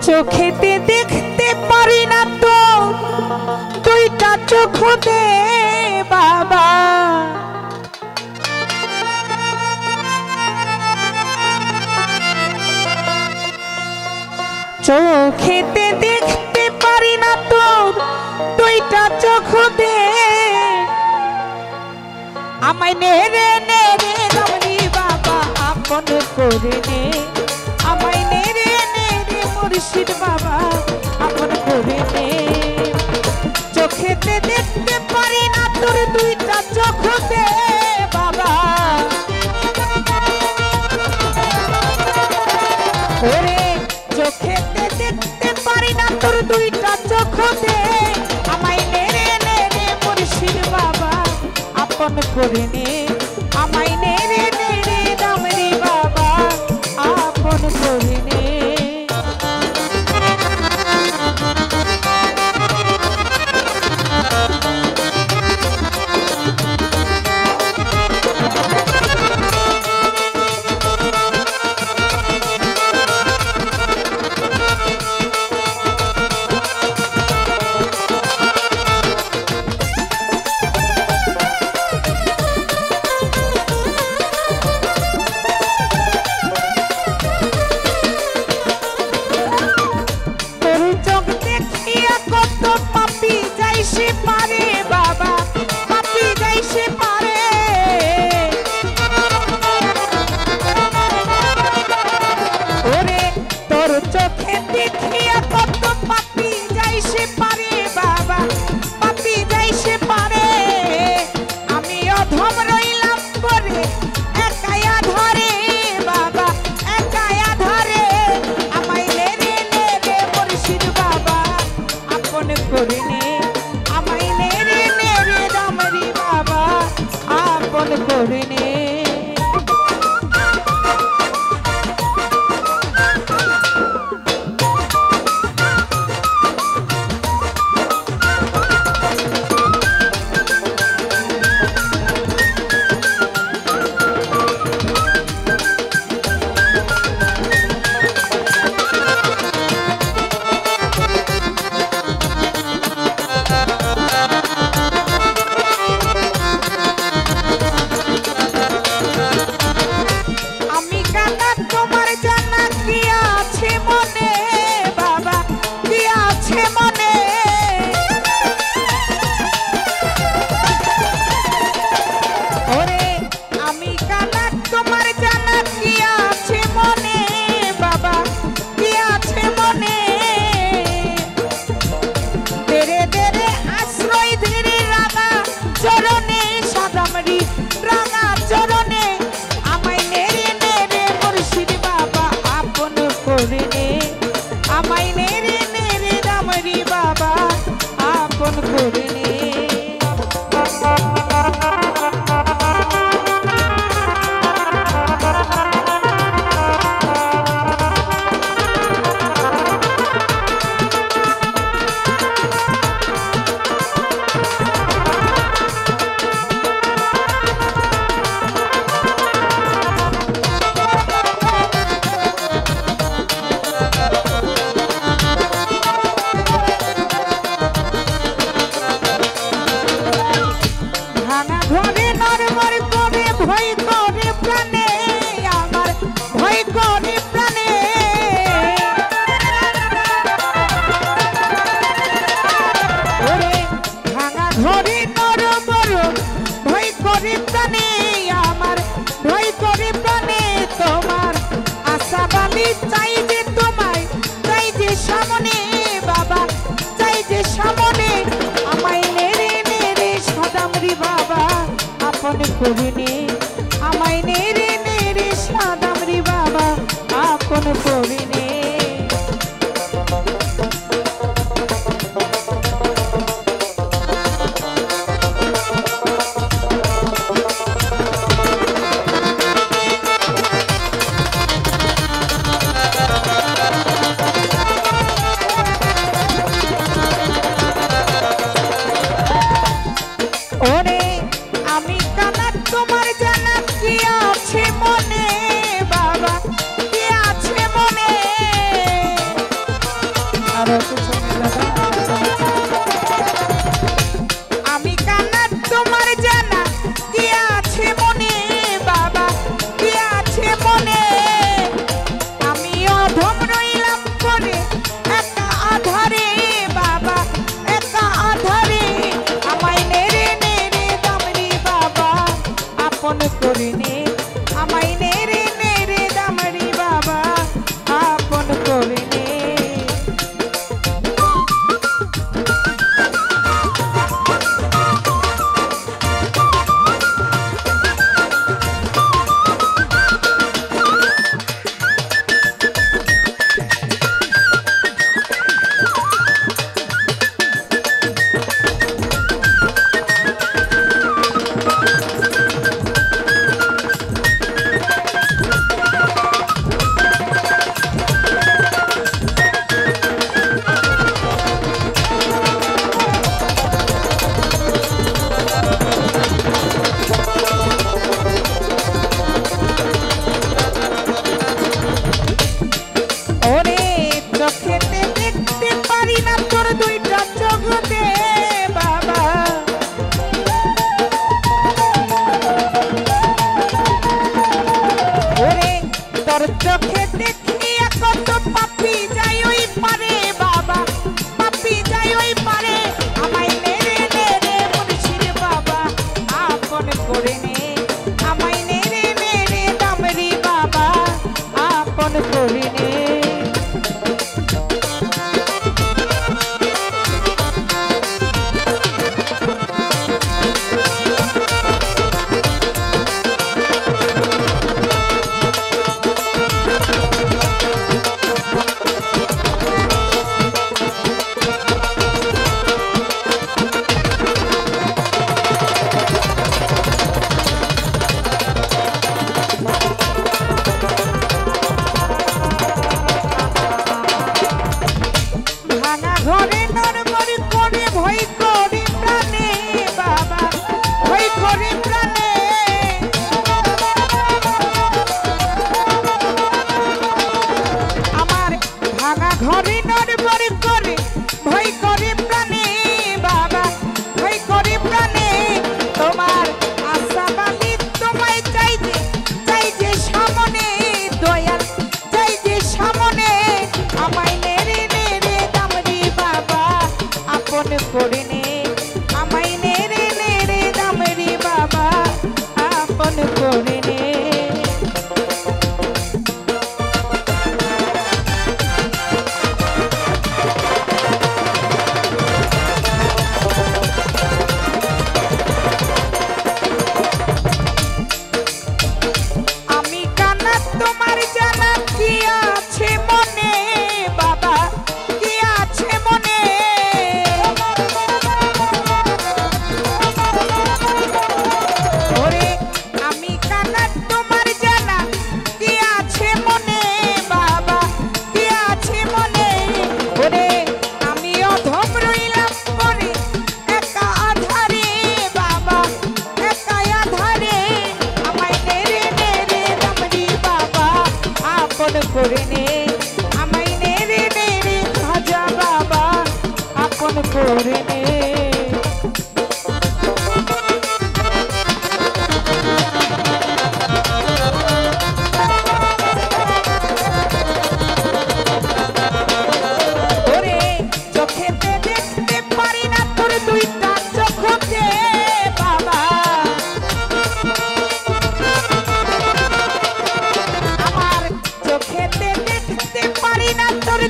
চোখেতে দেখতে পারি না তো দুইটা চোখ দে বাবা, চোখেতে দেখতে পারি না তো দুইটা চোখ দে, আমায় নেড়ে নেড়ে রমণী বাবা আপন করে নে, আমায় নেড়ে নেড়ে মুর্শিদ বাবা আপন করে নে। চোখেতে দেখতে পারি না তোর দুইটা চোখ দে বাবা, ওরে চোখেতে দেখতে পারি না তোর দুইটা চোখ দে, আমায় নেড়ে নেড়ে মুর্শিদ বাবা আপন করে নে, আমায় নেড়ে নেড়ে দামরি বাবা আপন করে নে। আমায় নেড়ে নেড়ে সাদামরি বাবা আপন করে নে। ওরে আমি কানা তোমার আরো কিছু আমি কান্না তোমার জানা কি আছে মনে বাবা কি আছে মনে আমি অধম রইলাম করে একা আধারে বাবা একা আধারে আমায় নেড়ে নেড়ে দামরি বাবা আপন করে নে আমায় নেড়ে নেড়ে দামরি বাবা আপন করে নে চোখে দেখিয়া কত পাপি যাই ওই পারে বাবা পাপি যাই ওই পারে আমায় নেড়ে নেড়ে মুর্শিদ বাবা আপন করে নে আমায় নেড়ে নেড়ে দামরি বাবা আপন করে নে ঘরে নরবরি করে ভয় করে প্রাণে বাবা ভয় করে প্রাণে আমার ভাঙা ঘরে নরবরি করে ভয় করে প্রাণে বাবা ভয় করে প্রাণে তোমার আশাবাদী তোমায় চাই যে সামনে দয়াল চাই যে সামনে আমায় নেড়ে নেড়ে দামরি বাবা আপন করে নে আমায় নেড়ে নেড়ে দামরি বাবা আপন করে নে আমি কান্না তোমার জানা কি আছে মনে বাবা কি আছে মনে ওরে আমি কান্না তোমার জানা কি আছে মনে বাবা কি আছে মনে ওরে আমি অধম রইলাম করে একা আধারে বাবা একা আধারে আমায় নেড়ে নেড়ে দামরি বাবা আপন করে নে আমায় নেড়ে নেড়ে খাজা বাবা আপন করে নে ওরে চোখেতে দেখতে পারি না তোর দুইটা চোখতে বাবা আমার চোখেতে দেখতে পারি না তোর